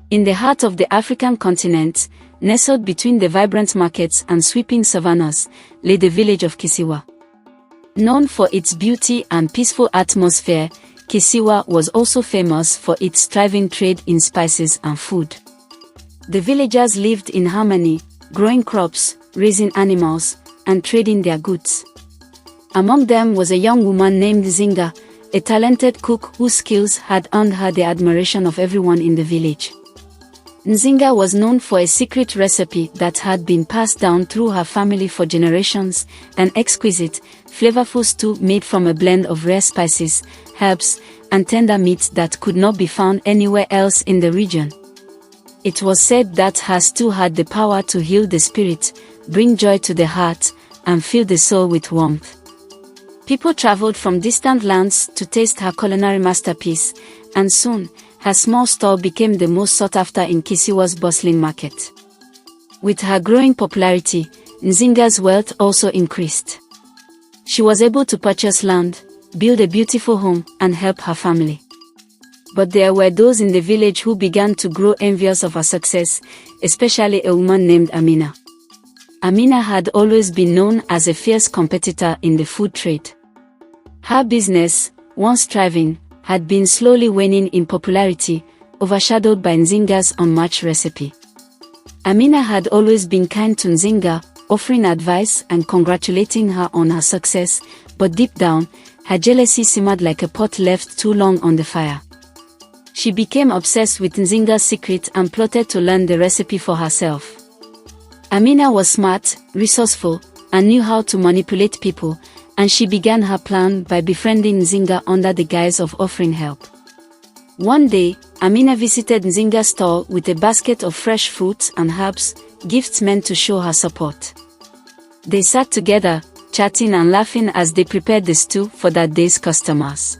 In the heart of the African continent, nestled between the vibrant markets and sweeping savannas, lay the village of Kisiwa. Known for its beauty and peaceful atmosphere, Kisiwa was also famous for its thriving trade in spices and food. The villagers lived in harmony, growing crops, raising animals, and trading their goods. Among them was a young woman named Nzinga, a talented cook whose skills had earned her the admiration of everyone in the village. Nzinga was known for a secret recipe that had been passed down through her family for generations, an exquisite, flavorful stew made from a blend of rare spices, herbs, and tender meats that could not be found anywhere else in the region. It was said that her stew had the power to heal the spirit, bring joy to the heart, and fill the soul with warmth. People traveled from distant lands to taste her culinary masterpiece, and soon, her small stall became the most sought after in Kisiwa's bustling market. With her growing popularity, Nzinga's wealth also increased. She was able to purchase land, build a beautiful home, and help her family. But there were those in the village who began to grow envious of her success, especially a woman named Amina. Amina had always been known as a fierce competitor in the food trade. Her business, once thriving, had been slowly waning in popularity, overshadowed by Nzinga's unmatched recipe. Amina had always been kind to Nzinga, offering advice and congratulating her on her success, but deep down, her jealousy simmered like a pot left too long on the fire. She became obsessed with Nzinga's secret and plotted to learn the recipe for herself. Amina was smart, resourceful, and knew how to manipulate people, and she began her plan by befriending Nzinga under the guise of offering help. One day, Amina visited Nzinga's stall with a basket of fresh fruits and herbs, gifts meant to show her support. They sat together, chatting and laughing as they prepared the stew for that day's customers.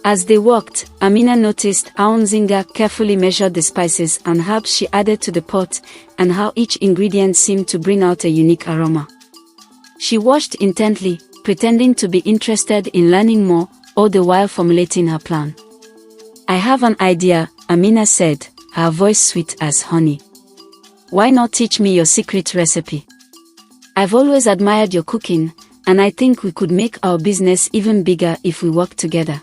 As they walked, Amina noticed how Nzinga carefully measured the spices and herbs she added to the pot, and how each ingredient seemed to bring out a unique aroma. She watched intently, pretending to be interested in learning more, all the while formulating her plan. "I have an idea," Amina said, her voice sweet as honey. "Why not teach me your secret recipe? I've always admired your cooking, and I think we could make our business even bigger if we work together."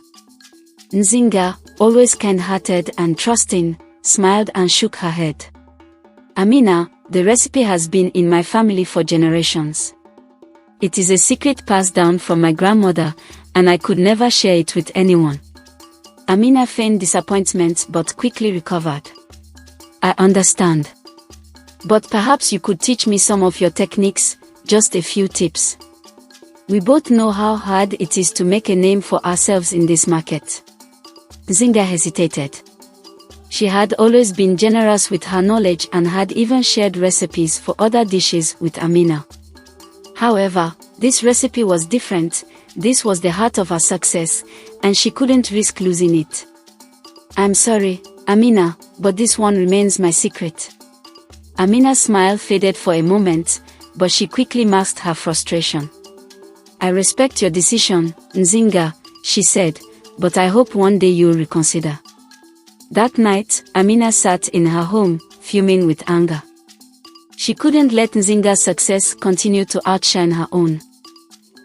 Nzinga, always kind-hearted and trusting, smiled and shook her head. "Amina, the recipe has been in my family for generations. It is a secret passed down from my grandmother, and I could never share it with anyone." Amina feigned disappointment but quickly recovered. "I understand. But perhaps you could teach me some of your techniques, just a few tips. We both know how hard it is to make a name for ourselves in this market." Nzinga hesitated. She had always been generous with her knowledge and had even shared recipes for other dishes with Amina. However, this recipe was different. This was the heart of her success, and she couldn't risk losing it. "I'm sorry, Amina, but this one remains my secret." Amina's smile faded for a moment, but she quickly masked her frustration. "I respect your decision, Nzinga," she said, "but I hope one day you'll reconsider." That night, Amina sat in her home, fuming with anger. She couldn't let Nzinga's success continue to outshine her own.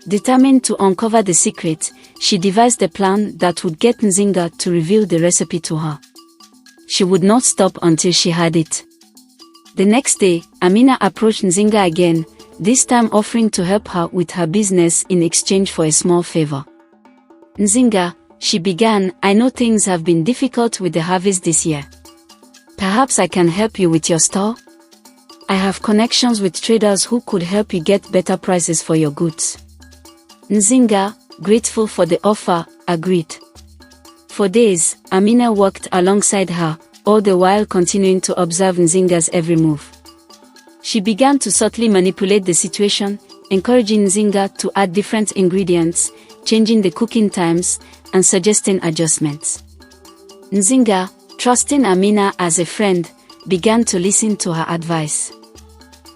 Determined to uncover the secret, she devised a plan that would get Nzinga to reveal the recipe to her. She would not stop until she had it. The next day, Amina approached Nzinga again, this time offering to help her with her business in exchange for a small favor. "Nzinga," she began, "I know things have been difficult with the harvest this year. Perhaps I can help you with your store? I have connections with traders who could help you get better prices for your goods." Nzinga, grateful for the offer, agreed. For days, Amina worked alongside her, all the while continuing to observe Nzinga's every move. She began to subtly manipulate the situation, encouraging Nzinga to add different ingredients, changing the cooking times, and suggesting adjustments. Nzinga, trusting Amina as a friend, began to listen to her advice.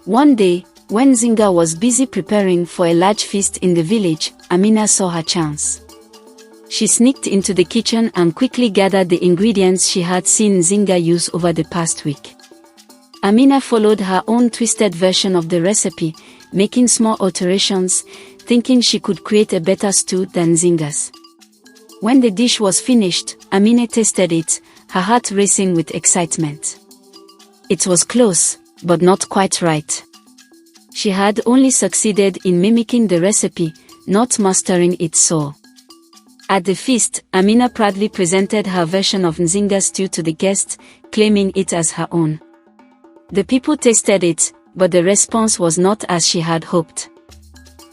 One day, when Nzinga was busy preparing for a large feast in the village, Amina saw her chance. She sneaked into the kitchen and quickly gathered the ingredients she had seen Nzinga use over the past week. Amina followed her own twisted version of the recipe, making small alterations, thinking she could create a better stew than Nzinga's. When the dish was finished, Amina tasted it, her heart racing with excitement. It was close, but not quite right. She had only succeeded in mimicking the recipe, not mastering its soul. At the feast, Amina proudly presented her version of Nzinga's stew to the guests, claiming it as her own. The people tasted it, but the response was not as she had hoped.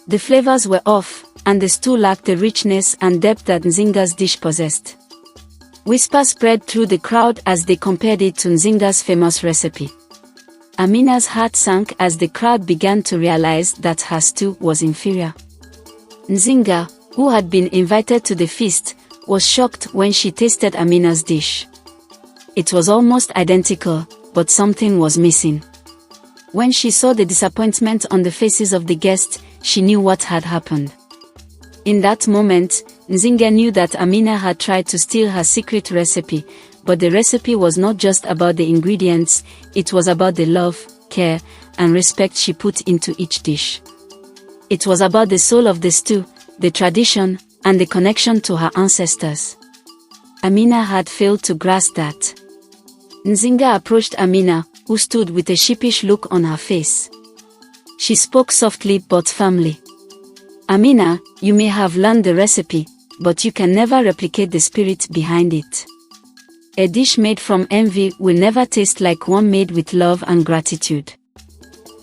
The flavors were off, and the stew lacked the richness and depth that Nzinga's dish possessed. Whispers spread through the crowd as they compared it to Nzinga's famous recipe. Amina's heart sank as the crowd began to realize that her stew was inferior. Nzinga, who had been invited to the feast, was shocked when she tasted Amina's dish. It was almost identical, but something was missing. When she saw the disappointment on the faces of the guests, she knew what had happened. In that moment, Nzinga knew that Amina had tried to steal her secret recipe, but the recipe was not just about the ingredients, it was about the love, care, and respect she put into each dish. It was about the soul of the stew, the tradition, and the connection to her ancestors. Amina had failed to grasp that. Nzinga approached Amina, who stood with a sheepish look on her face. She spoke softly but firmly. Amina, you may have learned the recipe, but you can never replicate the spirit behind it. A dish made from envy will never taste like one made with love and gratitude.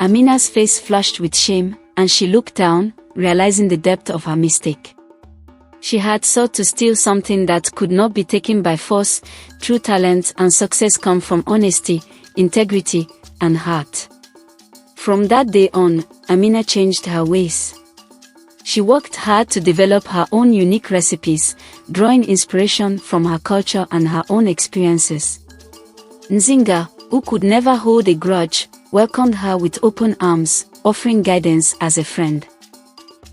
Amina's face flushed with shame, and she looked down, realizing the depth of her mistake. She had sought to steal something that could not be taken by force. True talent and success come from honesty, integrity, and heart. From that day on, Amina changed her ways. She worked hard to develop her own unique recipes, drawing inspiration from her culture and her own experiences. Nzinga, who could never hold a grudge, welcomed her with open arms, offering guidance as a friend.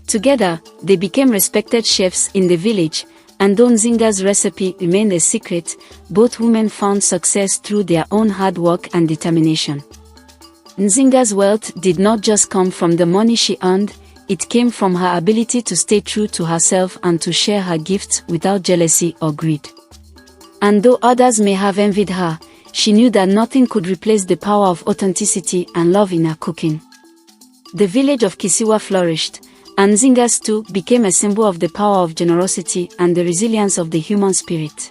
Together, they became respected chefs in the village, and though Nzinga's recipe remained a secret, both women found success through their own hard work and determination. Nzinga's wealth did not just come from the money she earned, it came from her ability to stay true to herself and to share her gifts without jealousy or greed. And though others may have envied her, she knew that nothing could replace the power of authenticity and love in her cooking. The village of Kisiwa flourished, and Nzinga's stew became a symbol of the power of generosity and the resilience of the human spirit.